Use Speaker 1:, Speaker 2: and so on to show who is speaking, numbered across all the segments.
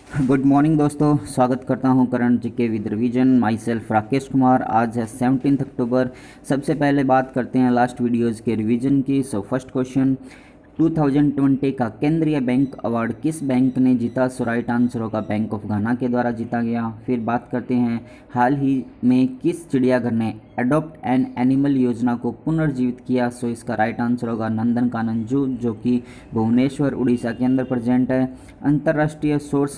Speaker 1: Good morning दोस्तों, स्वागत करता हूं current GK with revision. My self Rakesh Kumar. आज है 17 अक्टूबर। सबसे पहले बात करते हैं लास्ट वीडियोज़ के रिवीजन की। सो फर्स्ट क्वेश्चन, 2020 का केंद्रीय बैंक अवार्ड किस बैंक ने जीता? सो राइट आंसर होगा बैंक ऑफ घाना के द्वारा जीता गया। फिर बात करते हैं हाल ही में किस चिड़ियाघर ने अडॉप्ट एन एनिमल योजना को पुनर्जीवित किया? सो इसका राइट आंसर होगा नंदनकानन जू, जो कि भुवनेश्वर उड़ीसा के अंदर प्रेजेंट है। अंतर्राष्ट्रीय सौर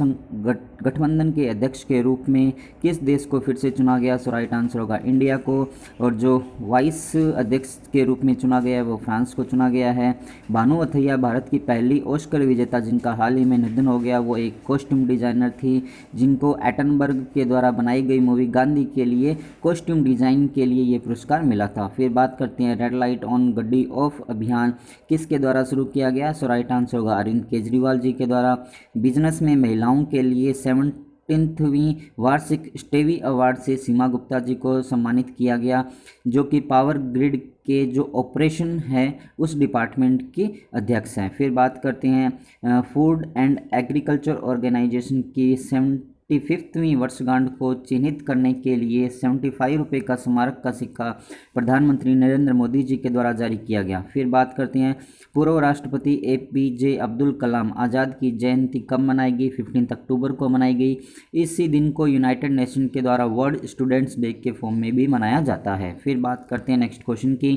Speaker 1: गठबंधन के अध्यक्ष के रूप में किस देश को फिर से चुना गया? सो राइट आंसर होगा इंडिया को। और जो वाइस अध्यक्ष के रूप में चुना गया है वो फ्रांस को चुना गया है। भानु अथैया भारत की पहली ऑस्कर विजेता जिनका हाल ही में निधन हो गया, वो एक कॉस्ट्यूम डिजाइनर थी जिनको एटनबर्ग के द्वारा बनाई गई मूवी गांधी के लिए कॉस्ट्यूम डिजाइन के लिए ये पुरस्कार मिला था। फिर बात करते हैं रेड लाइट ऑन गड्डी ऑफ अभियान किसके द्वारा शुरू किया गया? सो राइट आंसर होगा अरविंद केजरीवाल जी के द्वारा। बिजनेस में महिलाओं के लिए 17वीं वार्षिक स्टेवी अवार्ड से सीमा गुप्ता जी को सम्मानित किया गया, जो कि पावर ग्रिड के जो ऑपरेशन है उस डिपार्टमेंट के अध्यक्ष हैं। फिर बात करते हैं फूड एंड एग्रीकल्चर ऑर्गेनाइजेशन की 75वीं वर्षगांठ को चिन्हित करने के लिए 75 रुपये का स्मारक का सिक्का प्रधानमंत्री नरेंद्र मोदी जी के द्वारा जारी किया गया। फिर बात करते हैं पूर्व राष्ट्रपति APJ अब्दुल कलाम आज़ाद की जयंती कब मनाई गई? 15 अक्टूबर को मनाई गई। इसी दिन को यूनाइटेड नेशन के द्वारा वर्ल्ड स्टूडेंट्स डे के फॉर्म में भी मनाया जाता है। फिर बात करते हैं नेक्स्ट क्वेश्चन की,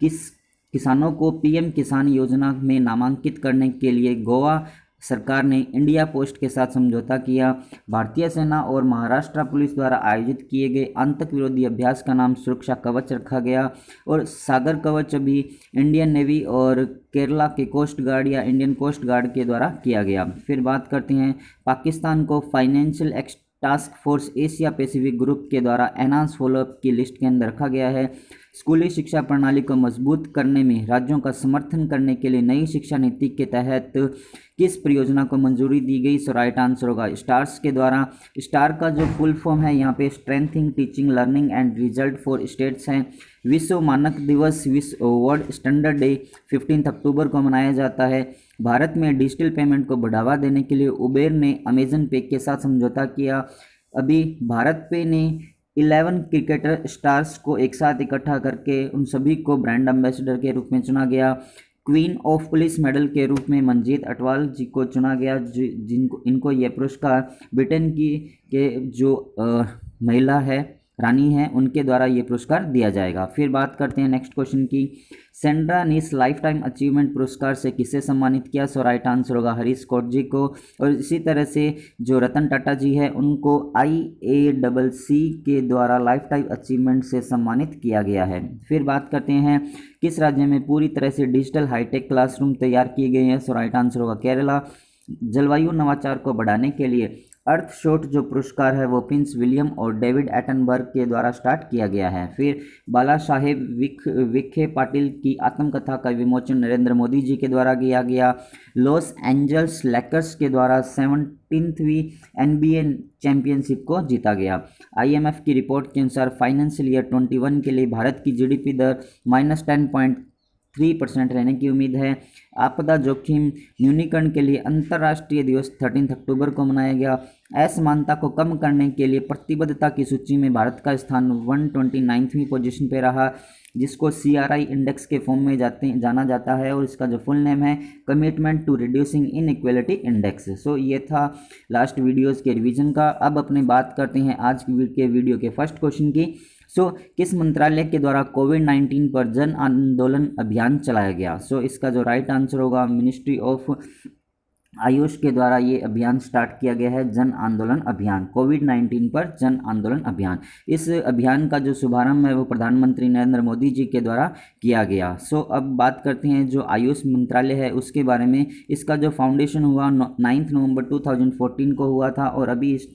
Speaker 1: किस किसानों को PM किसान योजना में नामांकित करने के लिए गोवा सरकार ने इंडिया पोस्ट के साथ समझौता किया? भारतीय सेना और महाराष्ट्र पुलिस द्वारा आयोजित किए गए आतंक विरोधी अभ्यास का नाम सुरक्षा कवच रखा गया। और सागर कवच अभी इंडियन नेवी और केरला के कोस्ट गार्ड या इंडियन कोस्ट गार्ड के द्वारा किया गया। फिर बात करते हैं पाकिस्तान को financial task force Asia Pacific group के द्वारा एनहांस फॉलोअप की लिस्ट के अंदर रखा गया है। स्कूली शिक्षा प्रणाली को मजबूत करने में राज्यों का समर्थन करने के लिए नई शिक्षा नीति के तहत किस परियोजना को मंजूरी दी गई? सो राइट आंसर होगा स्टार्स के द्वारा। स्टार का जो फुल फॉर्म है यहाँ पे strengthening teaching learning and result for states हैं। विश्व मानक दिवस, विश्व वर्ल्ड स्टैंडर्ड डे 15 अक्टूबर को मनाया जाता है। भारत में डिजिटल पेमेंट को बढ़ावा देने के लिए उबेर ने अमेजन पे के साथ समझौता किया। अभी भारत पे ने 11 क्रिकेटर स्टार्स को एक साथ इकट्ठा करके उन सभी को ब्रांड एम्बेसडर के रूप में चुना गया। क्वीन ऑफ पुलिस मेडल के रूप में मंजीत अटवाल जी को चुना गया, इनको यह पुरस्कार ब्रिटेन की के जो महिला है रानी है उनके द्वारा ये पुरस्कार दिया जाएगा। फिर बात करते हैं नेक्स्ट क्वेश्चन की, सेंड्रा नीस लाइफ टाइम अचीवमेंट पुरस्कार से किसे सम्मानित किया? सो राइट आंसर होगा हरीश कोट जी को। और इसी तरह से जो रतन टाटा जी है उनको IACC के द्वारा लाइफ टाइम अचीवमेंट से सम्मानित किया गया है। फिर बात करते हैं किस राज्य में पूरी तरह से डिजिटल हाईटेक क्लासरूम तैयार किए गए हैं? सो राइट आंसर होगा केरला। जलवायु नवाचार को बढ़ाने के लिए अर्थशॉट जो पुरस्कार है वो प्रिंस विलियम और डेविड एटनबर्ग के द्वारा स्टार्ट किया गया है। फिर बाला साहेब विखे पाटिल की आत्मकथा का विमोचन नरेंद्र मोदी जी के द्वारा किया गया। लॉस एंजल्स लेकर्स के द्वारा 17वीं NBA चैंपियनशिप को जीता गया। IMF की रिपोर्ट के अनुसार फाइनेंशियल ईयर 21 के लिए भारत की GDP दर -10.3% रहने की उम्मीद है। आपदा जोखिम न्यूनीकरण के लिए अंतर्राष्ट्रीय दिवस 13 अक्टूबर को मनाया गया। असमानता को कम करने के लिए प्रतिबद्धता की सूची में भारत का स्थान 129वीं पोजीशन पे रहा, जिसको CRI इंडेक्स के फॉर्म में जाना जाता है। और इसका जो फुल नेम है commitment to reducing inequality index. So ये था लास्ट वीडियोज़ के रिवीजन का। अब अपने बात करते हैं आज के वीडियो के फर्स्ट क्वेश्चन की। किस मंत्रालय के द्वारा कोविड-19 पर जन आंदोलन अभियान चलाया गया? इसका जो राइट आंसर होगा मिनिस्ट्री ऑफ आयुष के द्वारा ये अभियान स्टार्ट किया गया है, जन आंदोलन अभियान, कोविड-19 पर जन आंदोलन अभियान। इस अभियान का जो शुभारंभ है वो प्रधानमंत्री नरेंद्र मोदी जी के द्वारा किया गया। अब बात करते हैं जो आयुष मंत्रालय है उसके बारे में। इसका जो फाउंडेशन हुआ 9 नवंबर 2014 को हुआ था। और अभी इस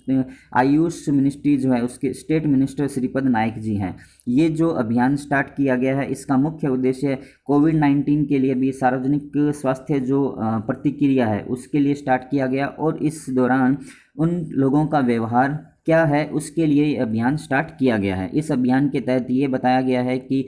Speaker 1: आयुष मिनिस्ट्री जो है उसके स्टेट मिनिस्टर श्रीपद नायक जी हैं। ये जो अभियान स्टार्ट किया गया है इसका मुख्य उद्देश्य कोविड-19 के लिए भी सार्वजनिक स्वास्थ्य जो प्रतिक्रिया है उसके लिए स्टार्ट किया गया, और इस दौरान उन लोगों का व्यवहार क्या है उसके लिए ये अभियान स्टार्ट किया गया है। इस अभियान के तहत ये बताया गया है कि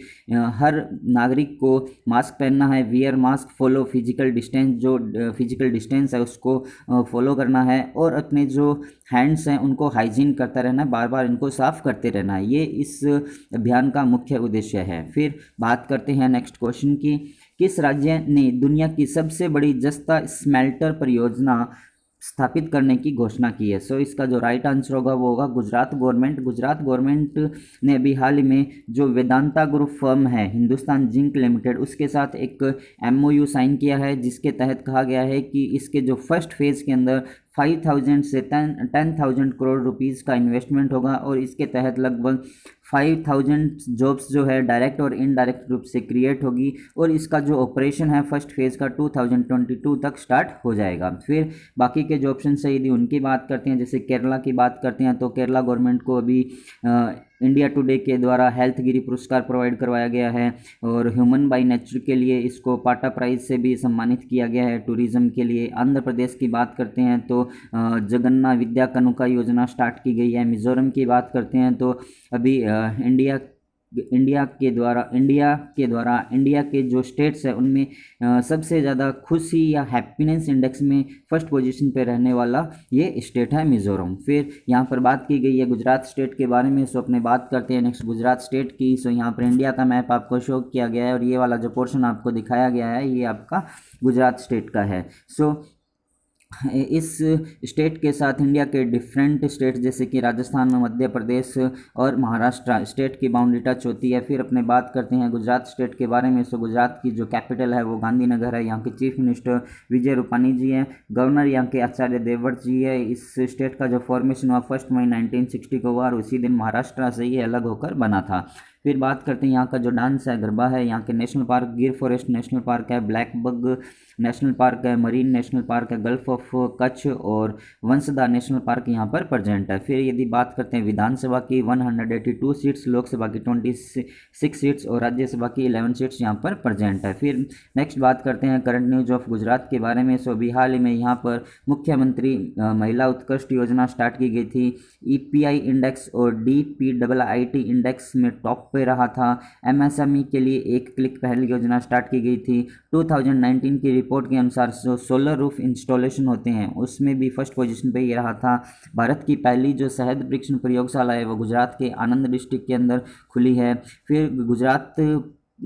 Speaker 1: हर नागरिक को मास्क पहनना है, wear mask, follow physical distance, जो फिजिकल डिस्टेंस है उसको फॉलो करना है, और अपने जो हैंड्स हैं उनको हाइजीन करता रहना है, बार बार इनको साफ़ करते रहना है। ये इस अभियान का मुख्य उद्देश्य है। फिर बात करते हैं नेक्स्ट क्वेश्चन की, किस राज्य ने दुनिया की सबसे बड़ी जस्ता स्मेल्टर परियोजना स्थापित करने की घोषणा की है? सो इसका जो राइट आंसर होगा वो होगा गुजरात गवर्नमेंट। गुजरात गवर्नमेंट ने अभी हाल ही में जो वेदांता ग्रुप फर्म है हिंदुस्तान जिंक लिमिटेड, उसके साथ एक MOU साइन किया है, जिसके तहत कहा गया है कि इसके जो फर्स्ट फेज़ के अंदर 5,000 से 10,000 करोड़ रुपीज़ का इन्वेस्टमेंट होगा, और इसके तहत लगभग 5,000 जॉब्स जो है डायरेक्ट और इनडायरेक्ट रूप से क्रिएट होगी, और इसका जो ऑपरेशन है फर्स्ट फेज़ का 2022 तक स्टार्ट हो जाएगा। फिर बाकी के जो ऑप्शन है यदि उनकी बात करते हैं, जैसे केरला की बात करते हैं, तो केरला गवर्नमेंट को अभी इंडिया टुडे के द्वारा हेल्थ गिरी पुरस्कार प्रोवाइड करवाया गया है, और ह्यूमन बाय नेचर के लिए इसको पाटा प्राइज से भी सम्मानित किया गया है टूरिज़्म के लिए। आंध्र प्रदेश की बात करते हैं तो जगन्ना विद्या कनुका योजना स्टार्ट की गई है। मिज़ोरम की बात करते हैं तो अभी इंडिया के जो स्टेट्स है उनमें सबसे ज़्यादा खुशी या हैप्पीनेस इंडेक्स में फर्स्ट पोजीशन पे रहने वाला ये स्टेट है मिज़ोरम। फिर यहाँ पर बात की गई है गुजरात स्टेट के बारे में, सो अपने बात करते हैं नेक्स्ट गुजरात स्टेट की। सो यहाँ पर इंडिया का मैप आपको शो किया गया है, और ये वाला जो पोर्शन आपको दिखाया गया है ये आपका गुजरात स्टेट का है। सो इस स्टेट के साथ इंडिया के डिफरेंट स्टेट जैसे कि राजस्थान, मध्य प्रदेश और महाराष्ट्र स्टेट की बाउंड्री टच होती है। फिर अपने बात करते हैं गुजरात स्टेट के बारे में। सो गुजरात की जो कैपिटल है वो गांधीनगर है। यहाँ के चीफ मिनिस्टर विजय रूपानी जी हैं। गवर्नर यहाँ के आचार्य देवव्रत जी है। इस स्टेट का जो फॉर्मेशन हुआ 1 मई 1960 को हुआ, और उसी दिन महाराष्ट्र से ही अलग होकर बना था। फिर बात करते हैं यहाँ का जो डांस है गरबा है। यहाँ के नेशनल पार्क गिर फॉरेस्ट नेशनल पार्क है, ब्लैक बग नेशनल पार्क है, मरीन नेशनल पार्क है, गल्फ ऑफ कच्छ और वंसदा नेशनल पार्क यहाँ पर प्रेजेंट है। फिर यदि बात करते हैं विधानसभा की 182 सीट्स, लोकसभा की 26 सीट्स और राज्यसभा की 11 सीट्स यहाँ पर प्रेजेंट है। फिर नेक्स्ट बात करते हैं करंट न्यूज ऑफ गुजरात के बारे में। सो अभी हाल ही में यहाँ पर मुख्यमंत्री महिला उत्कृष्ट योजना स्टार्ट की गई थी। EPI इंडेक्स और DPIIT इंडेक्स में टॉप पे रहा था। MSME के लिए एक क्लिक पहल योजना स्टार्ट की गई थी। 2019 की रिपोर्ट के अनुसार जो सोलर रूफ इंस्टॉलेशन होते हैं उसमें भी फर्स्ट पोजीशन पे ही रहा था। भारत की पहली जो शहद परीक्षण प्रयोगशाला है वो गुजरात के आनंद डिस्ट्रिक्ट के अंदर खुली है। फिर गुजरात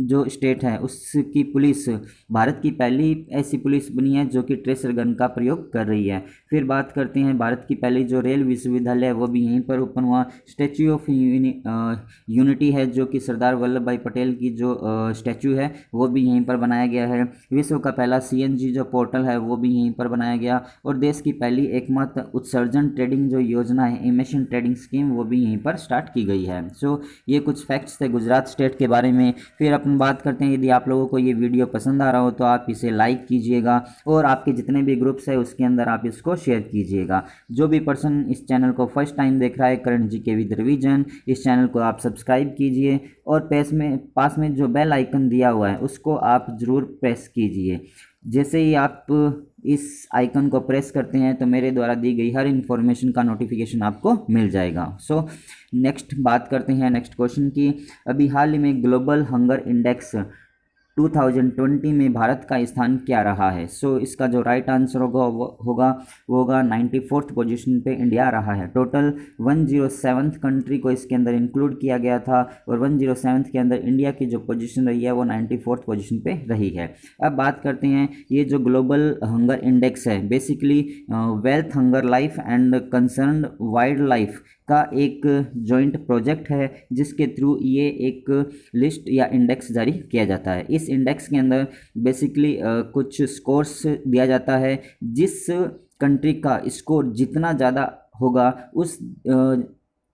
Speaker 1: जो स्टेट है उसकी पुलिस भारत की पहली ऐसी पुलिस बनी है जो कि ट्रेसर गन का प्रयोग कर रही है। फिर बात करते हैं भारत की पहली जो रेल विश्वविद्यालय है वो भी यहीं पर ओपन हुआ। स्टैच्यू ऑफ यूनिटी है जो कि सरदार वल्लभ भाई पटेल की जो स्टैच्यू है वो भी यहीं पर बनाया गया है। विश्व का पहला CNG जो पोर्टल है वो भी यहीं पर बनाया गया, और देश की पहली एकमात्र उत्सर्जन ट्रेडिंग जो योजना है इमिशन ट्रेडिंग स्कीम वो भी यहीं पर स्टार्ट की गई है। सो ये कुछ फैक्ट्स थे गुजरात स्टेट के बारे में। फिर अपन बात करते हैं, यदि आप लोगों को ये वीडियो पसंद आ रहा हो तो आप इसे लाइक कीजिएगा, और आपके जितने भी ग्रुप्स है उसके अंदर आप इसको शेयर कीजिएगा। जो भी पर्सन इस चैनल को फर्स्ट टाइम देख रहा है करंट जीके विद रिवीजन, इस चैनल को आप सब्सक्राइब कीजिए, और पास में जो बेल आइकन दिया हुआ है उसको आप ज़रूर प्रेस कीजिए। जैसे ही आप इस आइकन को प्रेस करते हैं तो मेरे द्वारा दी गई हर इन्फॉर्मेशन का नोटिफिकेशन आपको मिल जाएगा। सो नेक्स्ट बात करते हैं नेक्स्ट क्वेश्चन की। अभी हाल ही में ग्लोबल हंगर इंडेक्स 2020 में भारत का स्थान क्या रहा है? सो इसका जो राइट आंसर होगा वो होगा 94th पोजीशन पे इंडिया रहा है। टोटल 107th कंट्री को इसके अंदर इंक्लूड किया गया था, और 107th के अंदर इंडिया की जो पोजीशन रही है वो 94th पोजीशन पे रही है। अब बात करते हैं, ये जो ग्लोबल हंगर इंडेक्स है basically wealth, hunger, life and concern wild life का एक जॉइंट प्रोजेक्ट है, जिसके थ्रू ये एक लिस्ट या इंडेक्स जारी किया जाता है। इस इंडेक्स के अंदर बेसिकली कुछ स्कोर्स दिया जाता है। जिस कंट्री का स्कोर जितना ज़्यादा होगा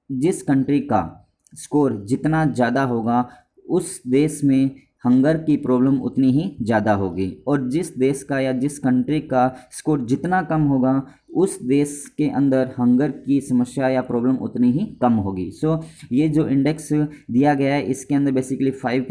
Speaker 1: जिस कंट्री का स्कोर जितना ज़्यादा होगा उस देश में हंगर की प्रॉब्लम उतनी ही ज़्यादा होगी, और जिस देश का या जिस कंट्री का स्कोर जितना कम होगा उस देश के अंदर हंगर की समस्या या प्रॉब्लम उतनी ही कम होगी। सो ये जो इंडेक्स दिया गया है इसके अंदर बेसिकली 5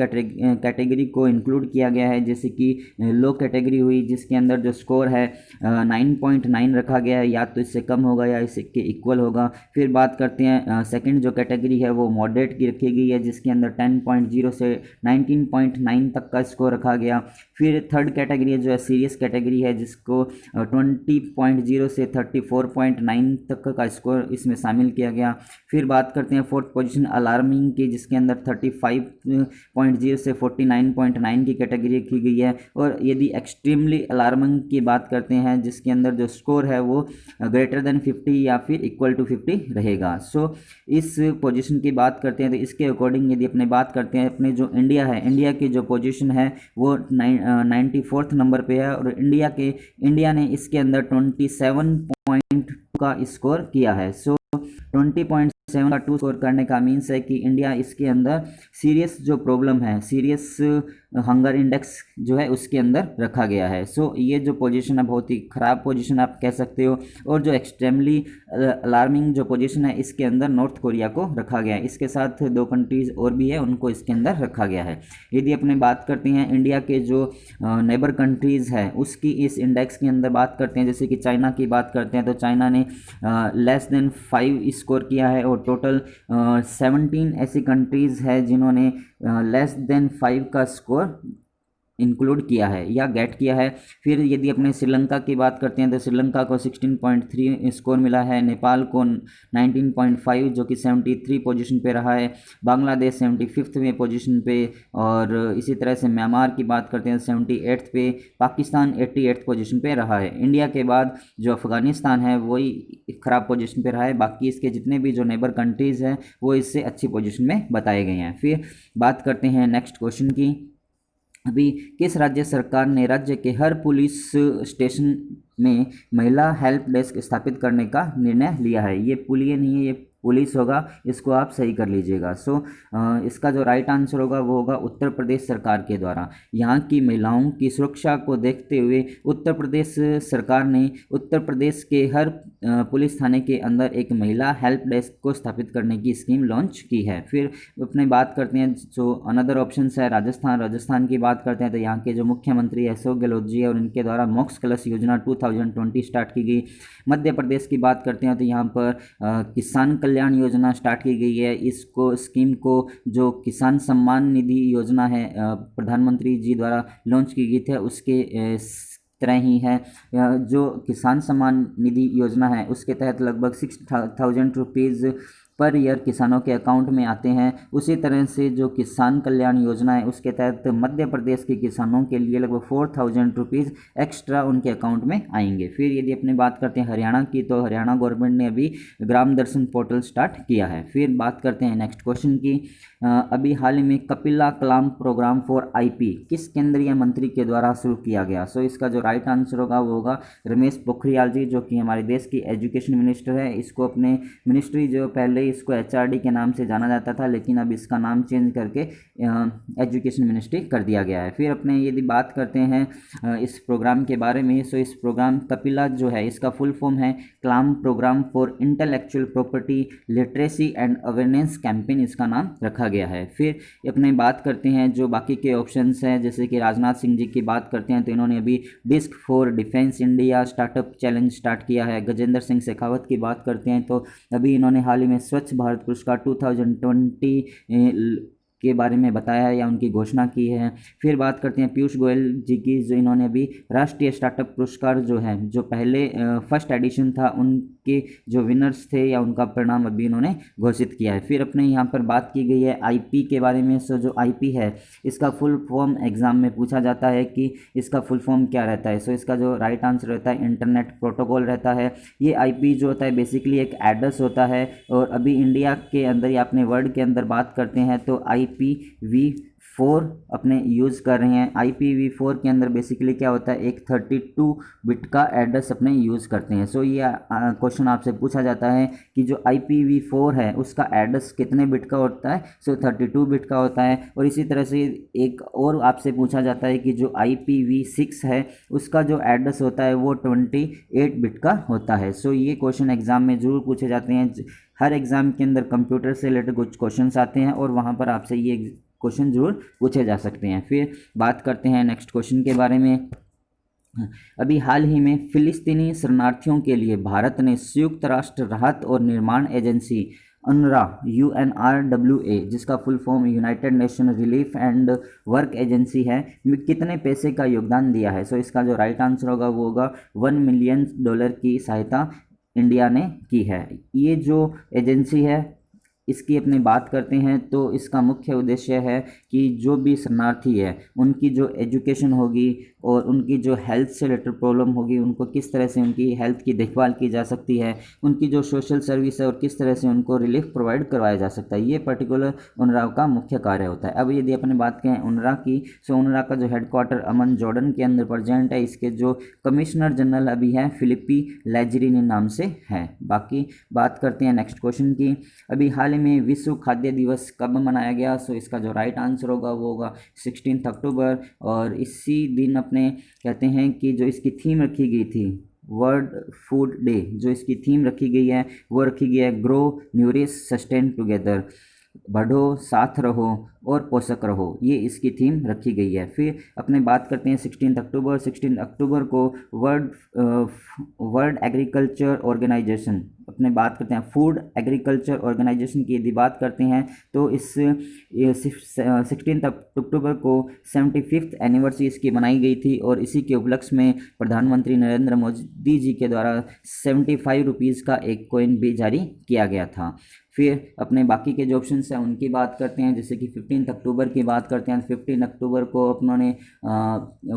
Speaker 1: कैटेगरी को इंक्लूड किया गया है, जैसे कि लो कैटेगरी हुई जिसके अंदर जो स्कोर है 9.9 रखा गया है, या तो इससे कम होगा या इसके इक्वल होगा। फिर बात करते हैं सेकंड जो कैटेगरी है वो मॉडरेट की रखी गई है, जिसके अंदर 10.0 से 19.9 तक का स्कोर रखा गया। फिर थर्ड कैटेगरी जो है सीरियस कैटेगरी है, जिसको 20.0 से 34.9 तक का स्कोर इसमें शामिल किया गया। फिर बात करते हैं फोर्थ पोजीशन अलार्मिंग की, जिसके अंदर 35.0 से 49.9 की कैटेगरी रखी गई है। और यदि एक्सट्रीमली अलार्मिंग की बात करते हैं जिसके अंदर जो स्कोर है वो ग्रेटर देन 50 या फिर इक्वल टू 50 रहेगा। सो इस पोजीशन की बात करते हैं तो इसके अकॉर्डिंग यदि अपने बात करते हैं अपने जो इंडिया है, इंडिया की जो पोजीशन है वो 94th नंबर पे है, और इंडिया ने इसके अंदर 27.2 का स्कोर किया है। सो 20.7 का 2 स्कोर करने का मीन्स है कि इंडिया इसके अंदर सीरियस जो प्रॉब्लम है, सीरियस हंगर इंडेक्स जो है उसके अंदर रखा गया है। सो ये जो पोजीशन है बहुत ही ख़राब पोजीशन आप कह सकते हो, और जो एक्सट्रीमली अलार्मिंग जो पोजीशन है इसके अंदर नॉर्थ कोरिया को रखा गया है। इसके साथ 2 कंट्रीज़ और भी है उनको इसके अंदर रखा गया है। यदि अपने बात करते हैं इंडिया के जो नेबर कंट्रीज़ है उसकी इस इंडेक्स के अंदर बात करते हैं, जैसे कि चाइना की बात करते हैं तो चाइना ने लेस देन 5 स्कोर किया है, और टोटल 17 ऐसी कंट्रीज़ है जिन्होंने लेस देन 5 का स्कोर इंक्लूड किया है या गेट किया है। फिर यदि अपने श्रीलंका की बात करते हैं तो श्रीलंका को 16.3 स्कोर मिला है, नेपाल को 19.5 जो कि 73 पोजीशन पे रहा है, बांग्लादेश 75वें पोजीशन पे, और इसी तरह से म्यांमार की बात करते हैं 78 पे, पाकिस्तान 88 पोजीशन पे रहा है। इंडिया के बाद जो अफगानिस्तान है वही ख़राब पोजीशन पे रहा है, बाकी इसके जितने भी जो नेबर कंट्रीज़ हैं वो इससे अच्छी पोजीशन में बताए गए हैं। फिर बात करते हैं नेक्स्ट क्वेश्चन की। अभी किस राज्य सरकार ने राज्य के हर पुलिस स्टेशन में महिला हेल्प डेस्क स्थापित करने का निर्णय लिया है? ये पुलिस नहीं है, ये पुलिस होगा, इसको आप सही कर लीजिएगा। सो इसका जो राइट आंसर होगा वो होगा उत्तर प्रदेश सरकार के द्वारा। यहाँ की महिलाओं की सुरक्षा को देखते हुए उत्तर प्रदेश सरकार ने उत्तर प्रदेश के हर पुलिस थाने के अंदर एक महिला हेल्प डेस्क को स्थापित करने की स्कीम लॉन्च की है। फिर अपने बात करते हैं जो अनदर ऑप्शन है राजस्थान की बात करते हैं तो यहाँ के जो मुख्यमंत्री अशोक गहलोत जी है और इनके द्वारा मोक्ष कलश योजना 2020 स्टार्ट की गई। मध्य प्रदेश की बात करते हैं तो यहाँ पर किसान कल्याण योजना स्टार्ट की गई है। इसको स्कीम को जो किसान सम्मान निधि योजना है प्रधानमंत्री जी द्वारा लॉन्च की गई थी उसके तरह ही है। जो किसान सम्मान निधि योजना है उसके तहत लगभग 6,000 रुपीज़ पर ईयर किसानों के अकाउंट में आते हैं। उसी तरह से जो किसान कल्याण योजना है उसके तहत मध्य प्रदेश के किसानों के लिए लगभग 4,000 रुपीज़ एक्स्ट्रा उनके अकाउंट में आएंगे। फिर यदि अपनी बात करते हैं हरियाणा की तो हरियाणा गवर्नमेंट ने अभी ग्राम दर्शन पोर्टल स्टार्ट किया है। फिर बात करते हैं नेक्स्ट क्वेश्चन की। अभी हाल ही में कपिला कलाम प्रोग्राम फॉर आईपी किस केंद्रीय मंत्री के द्वारा शुरू किया गया? सो इसका जो राइट आंसर होगा वो होगा रमेश पोखरियाल जी, जो कि हमारे देश की एजुकेशन मिनिस्टर है। इसको अपने मिनिस्ट्री जो पहले इसको एचआरडी के नाम से जाना जाता था, लेकिन अब इसका नाम चेंज करके एजुकेशन मिनिस्ट्री कर दिया गया है। फिर अपने यदि बात करते हैं इस प्रोग्राम के बारे में, सो इस प्रोग्राम कपिला जो है इसका फुल फॉर्म है Kalam program for intellectual property literacy and awareness campaign, इसका नाम रखा गया है। फिर अपने बात करते हैं जो बाकी के ऑप्शंस हैं, जैसे कि राजनाथ सिंह जी की बात करते हैं तो इन्होंने अभी DISC for defence India startup challenge start किया है। गजेंद्र सिंह शेखावत की बात करते हैं तो अभी इन्होंने हाल ही में स्वच्छ भारत पुरस्कार 2020 के बारे में बताया है या उनकी घोषणा की है। फिर बात करते हैं पीयूष गोयल जी की, जो इन्होंने अभी राष्ट्रीय स्टार्टअप पुरस्कार जो है जो पहले फर्स्ट एडिशन था उनके जो विनर्स थे या उनका परिणाम अभी इन्होंने घोषित किया है। फिर अपने यहाँ पर बात की गई है आईपी के बारे में। सो जो आईपी है इसका फुल फॉर्म एग्जाम में पूछा जाता है कि इसका फुल फॉर्म क्या रहता है। सो इसका जो राइट आंसर रहता है इंटरनेट प्रोटोकॉल रहता है। ये आईपी जो होता है बेसिकली एक एड्रेस होता है, और अभी इंडिया के अंदर या अपने वर्ल्ड के अंदर बात करते हैं तो IPv4 4 अपने यूज़ कर रहे हैं। IPv4 के अंदर बेसिकली क्या होता है, एक 32 बिट का एड्रेस अपने यूज़ करते हैं। सो ये क्वेश्चन आपसे पूछा जाता है कि जो IPv4 है उसका एड्रेस कितने बिट का होता है, सो 32 बिट का होता है। और इसी तरह से एक और आपसे पूछा जाता है कि जो IPv6 है उसका जो एड्रेस होता है वो 28 बिट का होता है। सो ये क्वेश्चन एग्ज़ाम में ज़रूर पूछे जाते हैं। हर एग्ज़ाम के अंदर कंप्यूटर से रिलेटेड कुछ क्वेश्चंस आते हैं और वहाँ पर आपसे ये क्वेश्चन ज़रूर पूछे जा सकते हैं। फिर बात करते हैं नेक्स्ट क्वेश्चन के बारे में। अभी हाल ही में फिलिस्तीनी शरणार्थियों के लिए भारत ने संयुक्त राष्ट्र राहत और निर्माण एजेंसी UNRWA जिसका full form United nation relief and work agency है, में कितने पैसे का योगदान दिया है। सो इसका जो राइट आंसर होगा वो होगा $1 मिलियन की सहायता इंडिया ने की है। ये जो एजेंसी है इसकी अपनी बात करते हैं तो इसका मुख्य उद्देश्य है कि जो भी शरणार्थी है उनकी जो एजुकेशन होगी और उनकी जो हेल्थ से रिलेटेड प्रॉब्लम होगी उनको किस तरह से उनकी हेल्थ की देखभाल की जा सकती है, उनकी जो सोशल सर्विस है और किस तरह से उनको रिलीफ प्रोवाइड करवाया जा सकता है, ये पर्टिकुलर UNRWA का मुख्य कार्य होता है। अब यदि अपने बात करें UNRWA की, सो UNRWA का जो हेडक्वार्टर अमन जॉर्डन के अंदर प्रेजेंट है। इसके जो कमिश्नर जनरल अभी हैं फिलिपी लैजरिनी नाम से है। बाकी बात करते हैं नेक्स्ट क्वेश्चन की। अभी हाल में विश्व खाद्य दिवस कब मनाया गया, सो इसका जो राइट आंसर होगा वो होगा 16 अक्टूबर। और इसी दिन अपने कहते हैं कि जो इसकी थीम रखी गई थी वर्ल्ड फूड डे, जो इसकी थीम रखी गई है वो रखी गई है ग्रो न्यूरिश सस्टेन टुगेदर, बढ़ो साथ रहो और पोषक रहो, ये इसकी थीम रखी गई है। फिर अपने बात करते हैं 16 अक्टूबर को वर्ल्ड एग्रीकल्चर ऑर्गेनाइजेशन, अपने बात करते हैं फूड एग्रीकल्चर ऑर्गेनाइजेशन की यदि बात करते हैं तो इस 16 अक्टूबर को 75th एनिवर्सरी इसकी मनाई गई थी। और इसी के उपलक्ष्य में प्रधानमंत्री नरेंद्र मोदी जी के द्वारा 75 रुपीज़ का एक कॉइन भी जारी किया गया था। फिर अपने बाकी के जो ऑप्शन हैं उनकी बात करते हैं, जैसे कि 15 अक्टूबर की बात करते हैं। 15 अक्टूबर को अपनों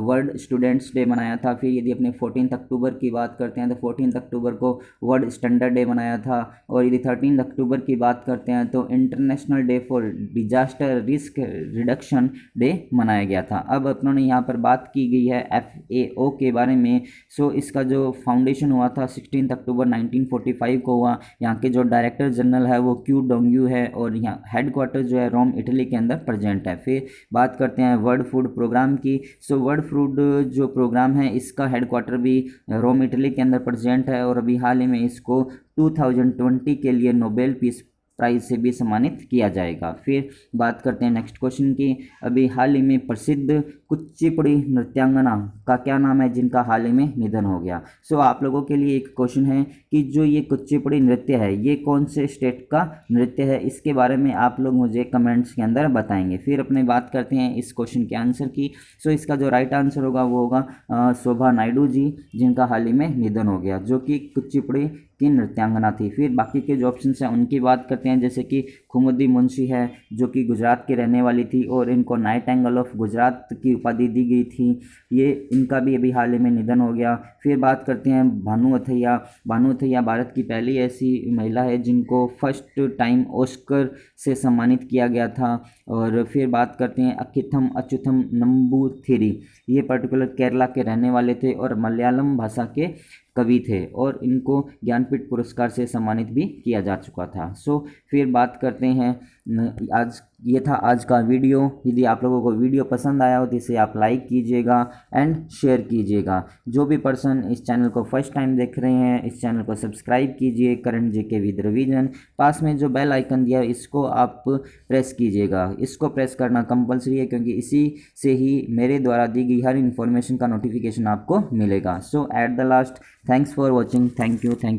Speaker 1: वर्ल्ड स्टूडेंट्स डे मनाया था। फिर यदि अपने 14 अक्टूबर की बात करते हैं तो 14 अक्टूबर को वर्ल्ड स्टैंडर्ड डे मनाया था। और यदि 13 अक्टूबर की बात करते हैं तो international day for disaster risk reduction day मनाया गया था। अब अपनों ने यहाँ पर बात की गई है FAO के बारे में। सो इसका जो फाउंडेशन हुआ था 16 अक्टूबर 1945 को हुआ। यहाँ के जो डायरेक्टर जनरल है वो क्यू डोंग्यू है और यहाँ हेडक्वार्टर जो है रोम इटली के अंदर प्रेजेंट है। फिर बात करते हैं वर्ल्ड फूड प्रोग्राम की। सो वर्ल्ड फूड जो प्रोग्राम है इसका हेडक्वार्टर भी रोम इटली के अंदर प्रेजेंट है और अभी हाल ही में इसको 2020 के लिए नोबेल पीस प्राइज से भी सम्मानित किया जाएगा। फिर बात करते हैं नेक्स्ट क्वेश्चन की। अभी हाल ही में प्रसिद्ध कुचिपुड़ी नृत्यांगना का क्या नाम है जिनका हाल ही में निधन हो गया। सो आप लोगों के लिए एक क्वेश्चन है कि जो ये कुचिपुड़ी नृत्य है ये कौन से स्टेट का नृत्य है, इसके बारे में आप लोग मुझे कमेंट्स के अंदर बताएंगे। फिर अपने बात करते हैं इस क्वेश्चन के आंसर की। सो इसका जो राइट आंसर होगा वो होगा शोभा नायडू जी, जिनका हाल ही में निधन हो गया, जो कि कुचिपुड़ी की नृत्यांगना थी। फिर बाकी के जो ऑप्शन हैं उनकी बात करते हैं, जैसे कि कुमुदी मुंशी है जो कि गुजरात की रहने वाली थी और इनको नाइटिंगेल ऑफ गुजरात की उपाधि दी गई थी, ये इनका भी अभी हाल ही में निधन हो गया। फिर बात करते हैं भानु अथैया। भानु अथैया भारत की पहली ऐसी महिला है जिनको फर्स्ट टाइम ऑस्कर से सम्मानित किया गया था। और फिर बात करते हैं अकिथम अच्युथम नंबूथिरी, ये पर्टिकुलर केरला के रहने वाले थे और मलयालम भाषा के कवि थे और इनको ज्ञानपीठ पुरस्कार से सम्मानित भी किया जा चुका था। सो फिर बात करते हैं आज ये था आज का वीडियो। यदि आप लोगों को वीडियो पसंद आया हो तो इसे आप लाइक कीजिएगा एंड शेयर कीजिएगा। जो भी पर्सन इस चैनल को फर्स्ट टाइम देख रहे हैं इस चैनल को सब्सक्राइब कीजिए करंट जीके विद रिवीजन। पास में जो बेल आइकन दिया है इसको आप प्रेस कीजिएगा। इसको प्रेस करना कंपलसरी है क्योंकि इसी से ही मेरे द्वारा दी गई हर इन्फॉर्मेशन का नोटिफिकेशन आपको मिलेगा। So at the last thanks for watching. Thank you.